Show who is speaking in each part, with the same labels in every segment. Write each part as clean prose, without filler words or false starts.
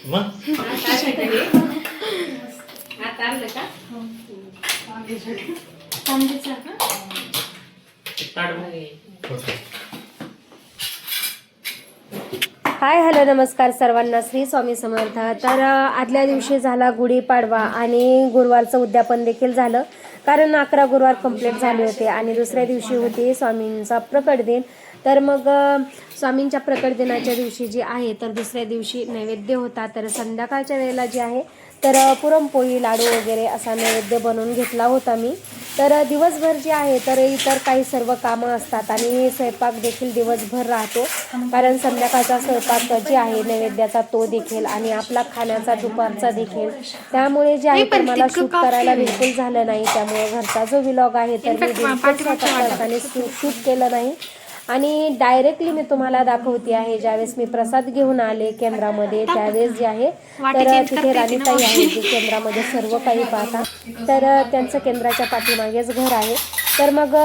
Speaker 1: Hi hello नमस्कार सर्वांना, श्री स्वामी समर्थ. तर आदल्या दिवशी झाला गुढीपाडवा आणि गुरुवारचं उद्यापन देखील झालं, कारण 11 गुरुवार कंप्लीट झाले होते आणि दुसऱ्या दिवशी होती स्वामींचा प्रकट दिन. तर मग स्वामींच्या प्रकट दिनाच्या दिवशी जी आहे तर दुसऱ्या दिवशी नैवेद्य होता. तर संध्याकाळच्या वेळेला जे आहे तर पुरणपोळी लाडू वगैरे असा नैवेद्य बनवून घेतला होता मी. तर दिवसभर जे आहे तर इतर काही सर्व कामं असतात आणि स्वयंपाक देखील दिवसभर राहतो, कारण संध्याकाळचा स्वयंपाक जे आहे नैवेद्याचा तो देखील आणि आपला खाण्याचा दुपारचा देखील. त्यामुळे जे आहे तर मला शूट करायला बिलकुल झालं नाही. त्यामुळे घरचा जो व्लॉग आहे तर मी बिलकुल स्वयंपाक करताना शूट केलं नाही आणि डायरेक्टली मी तुम्हाला दाखवते आहे. ज्यावेळेस मी प्रसाद घेऊन आले केंद्रामध्ये त्यावेळेस जे आहे तर तिथे राणीताई आहे जी केंद्रामध्ये सर्व काही पाहता. तर त्यांचं केंद्राच्या पाठीमागेच घर आहे. तर मग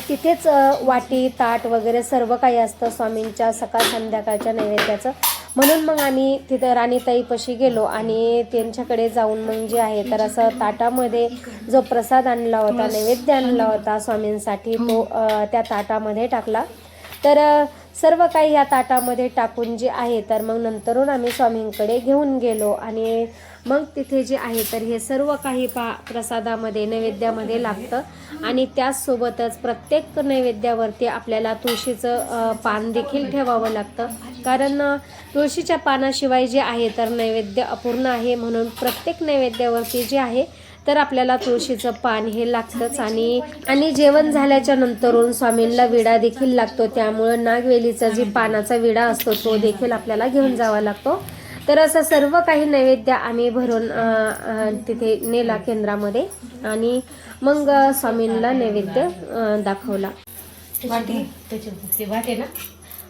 Speaker 1: तिथेच वाटी ताट वगैरे सर्व काही असतं स्वामींच्या सकाळ संध्याकाळच्या नैवेद्याचं. म्हणून मग आम्ही तिथं राणीताईपाशी गेलो आणि त्यांच्याकडे जाऊन मग जे आहे तर असं ताटामध्ये जो प्रसाद आणला होता, नैवेद्य आणला होता स्वामींसाठी, तो त्या ताटामध्ये टाकला. तर सर्व काही या ताटामध्ये टाकून जे आहे तर मग नंतरून आम्ही स्वामींकडे घेऊन गेलो आणि मग तिथे जे आहे तर हे सर्व काही प्रसादामध्ये नैवेद्यामध्ये लागतं. आणि त्याचसोबतच प्रत्येक नैवेद्यावरती आपल्याला तुळशीचं पान देखील ठेवावं लागतं, कारण तुळशीच्या पानाशिवाय जे आहे तर नैवेद्य अपूर्ण आहे. म्हणून प्रत्येक नैवेद्यावरती जे आहे तर आपल्याला तुळशीचं पान हे लागतंच. आणि जेवण झाल्याच्या नंतरून स्वामींना विडा देखील लागतो, त्यामुळं नागवेलीचा जी पानाचा विडा असतो तो देखील आपल्याला घेऊन जावा लागतो. तर असं सर्व काही नैवेद्य आम्ही भरून तिथे नेला केंद्रामध्ये आणि मग स्वामींना नैवेद्य दाखवला.
Speaker 2: वाटी त्याची वाटे ना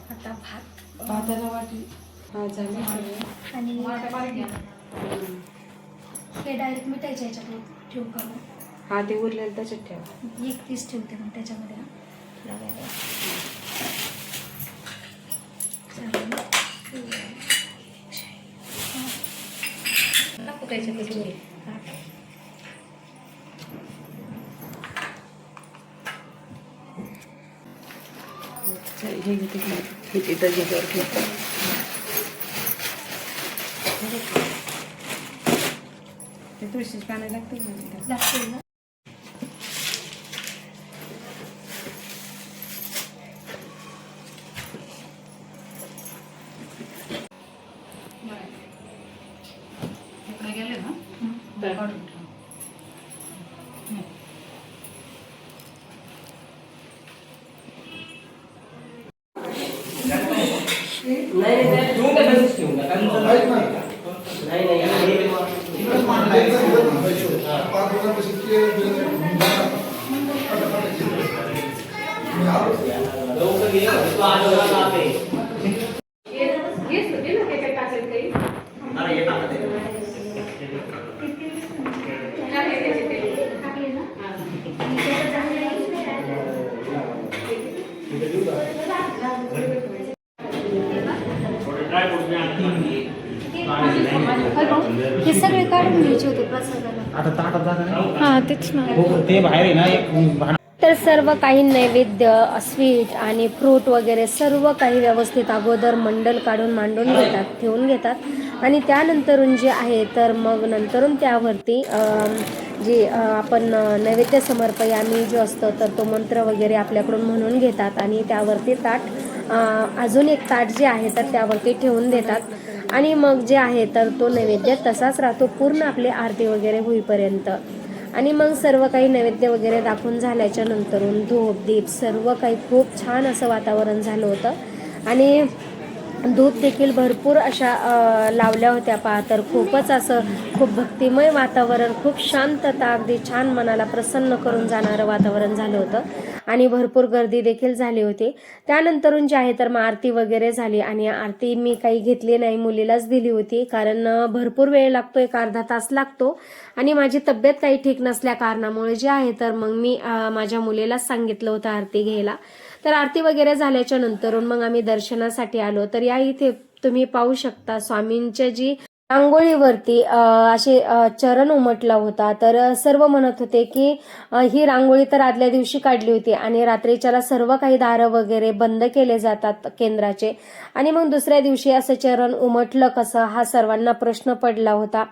Speaker 2: आता भाताला वाटी आणि हे डायरेक्ट मिठाईच्या ह्याच्यात ठेवू का? हा, ते उरलेलं त्याच्यात ठेवा. एक पीस ठेवते मग त्याच्यामध्ये लागायला तुळशीची पानं लागते ना. गेले ना
Speaker 1: हे सगळे काढून घ्यायचे होते प्रसादाला.
Speaker 2: आता ताटात जागा नाही. हा तेच ना, ते बाहेर आहे ना एक.
Speaker 1: तर सर्व काही नैवेद्य, स्वीट आणि फ्रूट वगैरे सर्व काही व्यवस्थित अगोदर मंडल काढून मांडून घेतात, ठेवून घेतात आणि त्यानंतरून जे आहे तर मग नंतरून त्यावरती जे आपण नैवेद्य समर्पयामी जो असतो तर तो मंत्र वगैरे आपल्याकडून म्हणून घेतात आणि त्यावरती ताट अजून एक ताट जे आहे तर त्यावरती ठेवून देतात आणि मग जे आहे तर तो नैवेद्य तसाच राहतो पूर्ण आपली आरती वगैरे होईपर्यंत. आणि मग सर्व काही नैवेद्य वगैरे दाखवून झाल्याच्या नंतरून धूप दीप सर्व काही खूप छान असं वातावरण झालं होतं आणि धूप देखील भरपूर अशा लावल्या होत्या पहा. तर खूपच असं खूप भक्तिमय वातावरण, खूप शांतता, अगदी छान मनाला प्रसन्न करून जाणारं वातावरण झालं होतं आणि भरपूर गर्दी देखील झाली होती. त्यानंतरून जे आहे तर मग आरती वगैरे झाली आणि आरती मी काही घेतली नाही, मुलीलाच दिली होती, कारण भरपूर वेळ लागतो, एक अर्धा तास लागतो आणि माझी तब्येत काही ठीक नसल्या कारणामुळे जे आहे तर मग मी माझ्या मुलीलाच सांगितलं होतं आरती घ्यायला. तर आरती वगैरे झाल्याच्या नंतरून मग आम्ही दर्शनासाठी आलो. तर या इथे तुम्ही पाहू शकता स्वामींच्या जी रांगोळीवरती असे चरण उमटला होता. तर सर्व म्हणत होते की ही रांगोळी तर आदल्या दिवशी काढली होती आणि रात्रीच्याला सर्व काही दारं वगैरे बंद केले जातात केंद्राचे, आणि मग दुसऱ्या दिवशी असं चरण उमटलं कसं, हा सर्वांना प्रश्न पडला होता.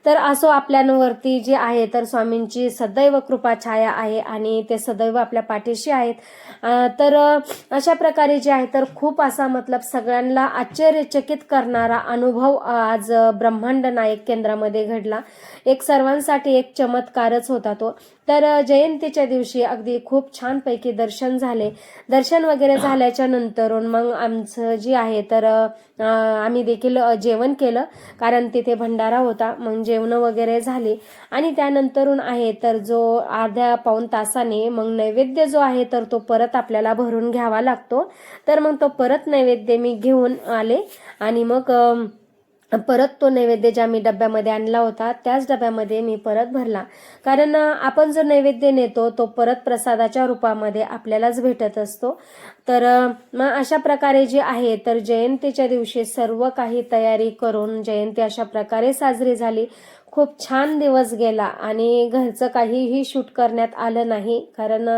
Speaker 1: तर असो, आपल्यावरती जे आहे तर स्वामींची सदैव कृपा छाया आहे आणि ते सदैव आपल्या पाठीशी आहेत. तर अशा प्रकारे जे आहे तर खूप असा मतलब सगळ्यांना आश्चर्यचकित करणारा अनुभव आज ब्रह्मांड नायक केंद्रामध्ये घडला. एक सर्वांसाठी एक चमत्कारच होता तो. तर जयंतीच्या दिवशी अगदी खूप छानपैकी दर्शन झाले. दर्शन वगैरे झाल्याच्या नंतरून मग आमचं जे आहे तर आम्ही देखील जेवण केलं, कारण तिथे भंडारा होता. मग जेवण वगैरे झाली आणि त्यानंतरून आहे तर जो अर्ध्या पाऊण तासाने मग नैवेद्य जो आहे तर तो परत आपल्याला भरून घ्यावा लागतो. तर मग तो परत नैवेद्य मी घेऊन आले आणि मग परत तो नैवेद्य ज्या मी डब्यामध्ये आणला होता त्याच डब्यामध्ये मी परत भरला. कारण आपण जो नैवेद्य नेतो तो परत प्रसादाच्या रूपामध्ये आपल्यालाच भेटत असतो. तर मग अशा प्रकारे जे आहे तर जयंतीच्या दिवशी सर्व काही तयारी करून जयंती अशा प्रकारे साजरी झाली. खूप छान दिवस गेला आणि घरचं काहीही शूट करण्यात आलं नाही, कारण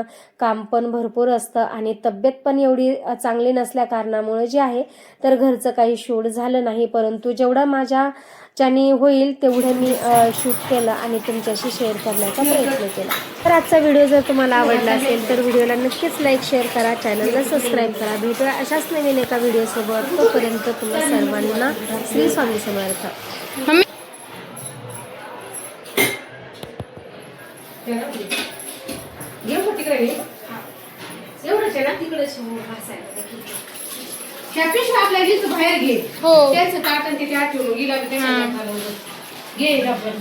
Speaker 1: काम पण भरपूर असतं आणि तब्येत पण एवढी चांगली नसल्या कारणामुळे जे आहे तर घरचं काही शूट झालं नाही. परंतु जेवढं माझ्याच्याने होईल तेवढं मी शूट केलं आणि तुमच्याशी शेअर करण्याचा प्रयत्न केला. तर आजचा व्हिडिओ जर तुम्हाला आवडला असेल तर व्हिडिओला नक्कीच लाईक, शेअर करा, चॅनलला सबस्क्राईब करा. भेटूया अशाच नवीन एका व्हिडिओसोबत. तोपर्यंत तुम्हा सर्वांना श्री स्वामी समर्थ. एवढंच आहे ना, तिकडेच
Speaker 2: आपल्या घे बाहेर घे.
Speaker 1: हो.
Speaker 2: त्याचं ताट आणि ते आठवून गेला घे डबल.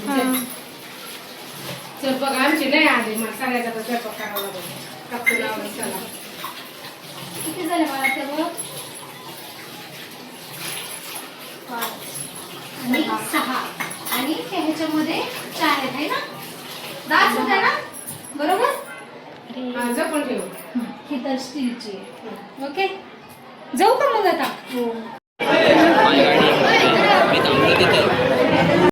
Speaker 2: चल बघ, आमची नाही आली, मग सगळ्याचा स्वयंपाक करावा लागेल. चला किती झाले मला सर्व? 5 आणि 6 आणि ह्याच्यामध्ये 4 आहे ना, 10 होते ना, बरोबर. जपून ठेव. ही तर स्टीलची आहे. ओके, जाऊ का मग आता?